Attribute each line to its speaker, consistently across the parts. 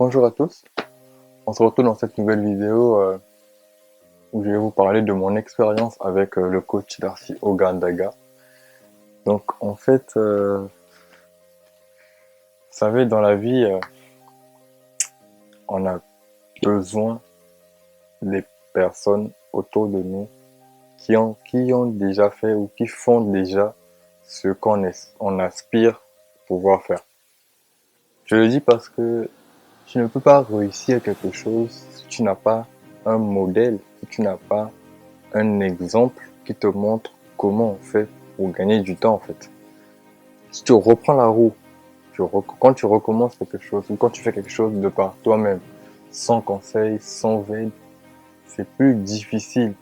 Speaker 1: Bonjour à tous, on se retrouve dans cette nouvelle vidéo où je vais vous parler de mon expérience avec le coach Darcy Ogandaga. Donc en fait, vous savez, dans la vie, on a besoin des personnes autour de nous qui ont déjà fait ou qui font déjà ce on aspire pouvoir faire. Je le dis parce que tu ne peux pas réussir quelque chose si tu n'as pas un modèle, si tu n'as pas un exemple qui te montre comment on fait pour gagner du temps en fait. Si tu reprends la roue, quand tu recommences quelque chose ou quand tu fais quelque chose de par toi-même, sans conseil, sans veille, c'est plus difficile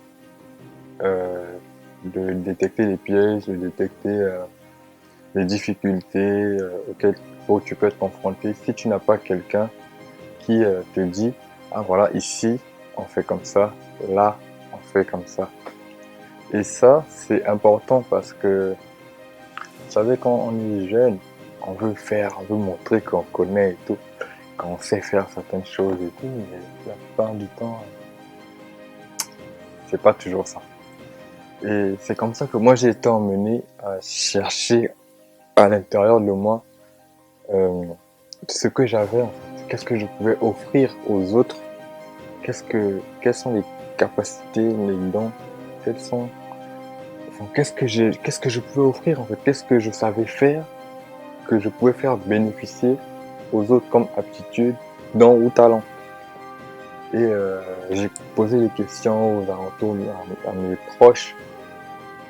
Speaker 1: de détecter les pièges, de détecter les difficultés auxquelles tu peux être confronté si tu n'as pas quelqu'un qui te dit ah voilà, ici on fait comme ça, là on fait comme ça. Et ça c'est important parce que vous savez, quand on est jeune, on veut faire, on veut montrer qu'on connaît et tout, qu'on sait faire certaines choses et tout, mais la plupart du temps c'est pas toujours ça. Et c'est comme ça que moi j'ai été emmené à chercher à l'intérieur de moi ce que j'avais en fait, qu'est-ce que je pouvais offrir aux autres, quelles sont les capacités, les dons, quels sont, enfin, qu'est-ce que je pouvais offrir en fait, qu'est-ce que je savais faire, que je pouvais faire bénéficier aux autres comme aptitude, dons ou talent. Et j'ai posé des questions aux alentours à mes proches.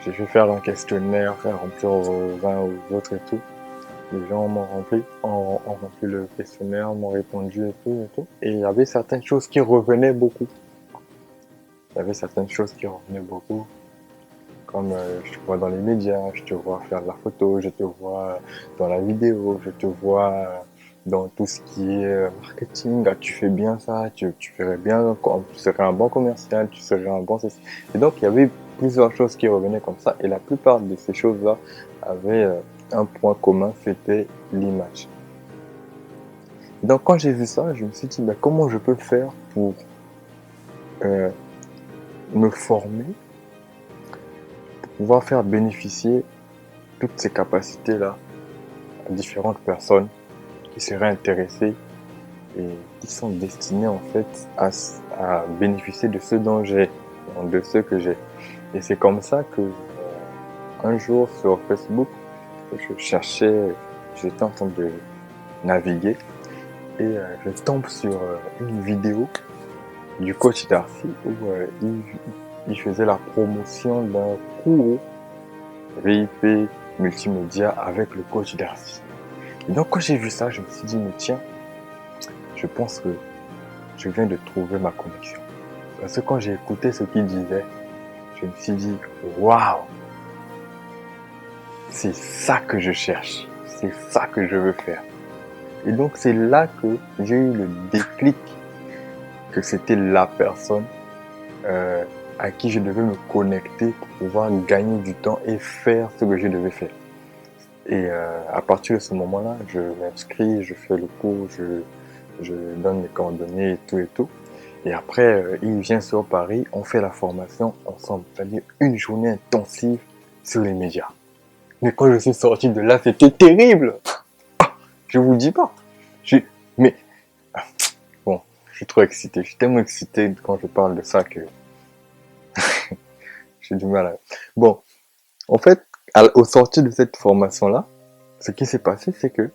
Speaker 1: J'ai fait faire un questionnaire, faire remplir aux uns aux autres et tout. Les gens ont rempli le questionnaire, m'ont répondu et tout et tout. Et il y avait certaines choses qui revenaient beaucoup. Il y avait certaines choses qui revenaient beaucoup. Comme je te vois dans les médias, je te vois faire de la photo, je te vois dans la vidéo, je te vois dans tout ce qui est marketing. Ah, tu fais bien ça, tu ferais bien, tu serais un bon commercial, tu serais un bon ceci. Et donc il y avait plusieurs choses qui revenaient comme ça et la plupart de ces choses-là avaient un point commun, c'était l'image. Donc quand j'ai vu ça, je me suis dit, ben, comment je peux faire pour euh, me former, pour pouvoir faire bénéficier toutes ces capacités-là à différentes personnes qui seraient intéressées et qui sont destinées en fait à bénéficier de ce dont j'ai, de ce que j'ai. Et c'est comme ça que un jour sur Facebook, j'étais en train de naviguer et je tombe sur une vidéo du coach Darcy où il faisait la promotion d'un cours VIP multimédia avec le coach Darcy. Et donc quand j'ai vu ça, je me suis dit, mais tiens, je pense que je viens de trouver ma connexion. Parce que quand j'ai écouté ce qu'il disait, je me suis dit, waouh, c'est ça que je cherche, c'est ça que je veux faire. Et donc c'est là que j'ai eu le déclic que c'était la personne à qui je devais me connecter pour pouvoir gagner du temps et faire ce que je devais faire. Et à partir de ce moment-là, je m'inscris, je fais le cours, je donne mes coordonnées et tout et tout. Et après, il vient sur Paris, on fait la formation ensemble, c'est-à-dire une journée intensive sur les médias. Mais quand je suis sorti de là, c'était terrible. Je vous le dis pas. Mais bon, je suis trop excité. Je suis tellement excité quand je parle de ça que j'ai du mal à... Bon, en fait, au sortir de cette formation-là, ce qui s'est passé, c'est que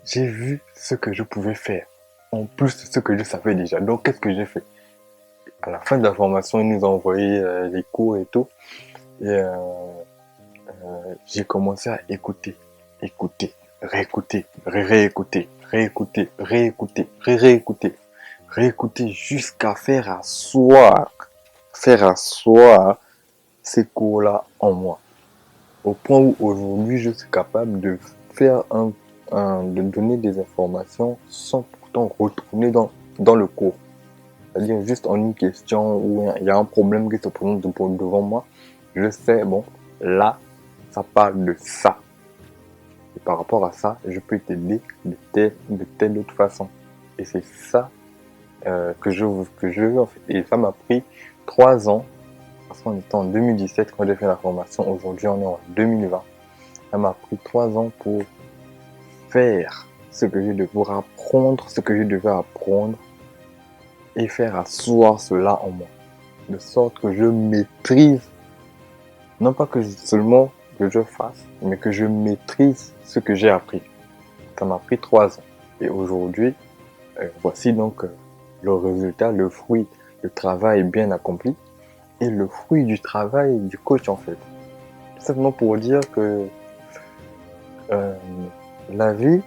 Speaker 1: j'ai vu ce que je pouvais faire, en plus de ce que je savais déjà. Donc, qu'est-ce que j'ai fait? À la fin de la formation, ils nous ont envoyé les cours et tout. Et j'ai commencé à écouter, écouter, réécouter, réécouter, réécouter, réécouter, réécouter, réécouter jusqu'à faire asseoir ces cours-là en moi. Au point où aujourd'hui je suis capable de faire de donner des informations sans pourtant retourner dans le cours. C'est-à-dire juste en une question où il y a un problème qui se présente devant moi, je sais, bon, là, ça parle de ça. par rapport à ça, je peux t'aider de telle autre façon. Et c'est ça que je veux en fait. Et ça m'a pris 3 ans, parce qu'on était en 2017 quand j'ai fait la formation. Aujourd'hui, on est en 2020. Ça m'a pris 3 ans pour faire ce que je devais, pour apprendre ce que je devais apprendre et faire asseoir cela en moi. De sorte que je maîtrise, non pas que seulement que je fasse, mais que je maîtrise ce que j'ai appris. Ça m'a pris 3 ans. Et aujourd'hui, voici donc le résultat, le fruit, le travail bien accompli et le fruit du travail du coach en fait. Tout simplement pour dire que euh, la vie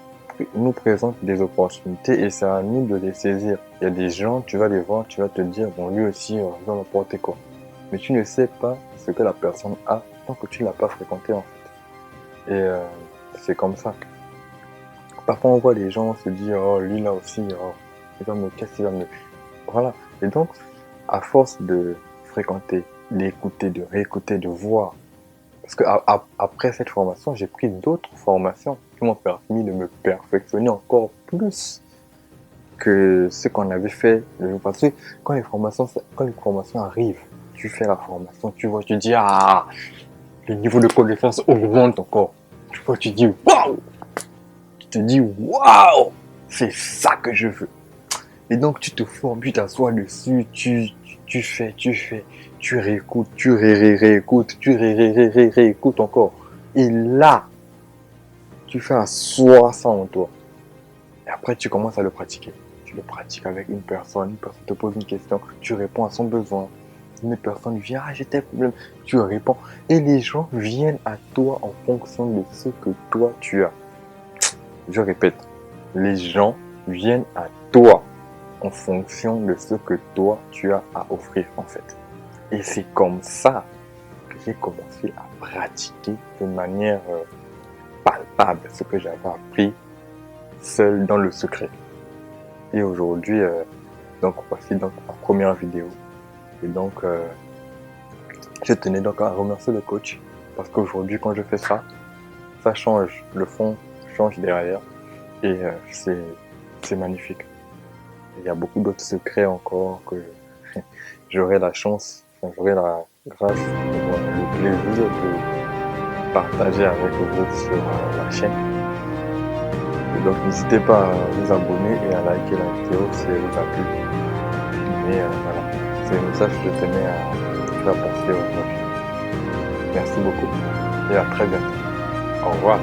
Speaker 1: nous présente des opportunités et c'est à nous de les saisir. Il y a des gens, tu vas les voir, tu vas te dire, bon lui aussi, il va m'apporter quoi. Mais tu ne sais pas ce que la personne a tant que tu ne l'as pas fréquenté en fait. Et c'est comme ça. Parfois on voit les gens se dire, oh lui là aussi, oh, il va me casser, il va me... Voilà. Et donc, à force de fréquenter, d'écouter, de réécouter, de voir, parce que après cette formation, j'ai pris d'autres formations qui m'ont permis de me perfectionner encore plus que ce qu'on avait fait le jour passé. Quand les formations arrivent, tu fais la formation, tu vois, tu dis, ah, le niveau de connaissance augmente encore. Tu vois, tu dis, waouh! Tu te dis, waouh! C'est ça que je veux. Et donc, tu te formes, tu t'assois dessus, tu fais, tu réécoutes, tu réécoutes, tu réécoutes encore. Et là, tu fais asseoir ça en toi. Et après, tu commences à le pratiquer. Tu le pratiques avec une personne te pose une question, tu réponds à son besoin. Une personne vient, ah, j'ai tel problème, tu réponds. Et les gens viennent à toi en fonction de ce que toi tu as. Je répète, les gens viennent à toi en fonction de ce que toi tu as à offrir en fait. Et c'est comme ça que j'ai commencé à pratiquer de manière palpable ce que j'avais appris seul dans le secret. Et aujourd'hui, donc voici donc ma première vidéo. Et donc, je tenais donc à remercier le coach parce qu'aujourd'hui, quand je fais ça, ça change, le fond change derrière et c'est magnifique. Il y a beaucoup d'autres secrets encore que j'aurai la chance, enfin, j'aurai la grâce, le plaisir de partager avec vous sur la chaîne. Et donc n'hésitez pas à vous abonner et à liker la vidéo si elle vous a plu. Mais voilà, c'est le message que je tenais à faire passer aujourd'hui. Merci beaucoup et à très bientôt. Au revoir.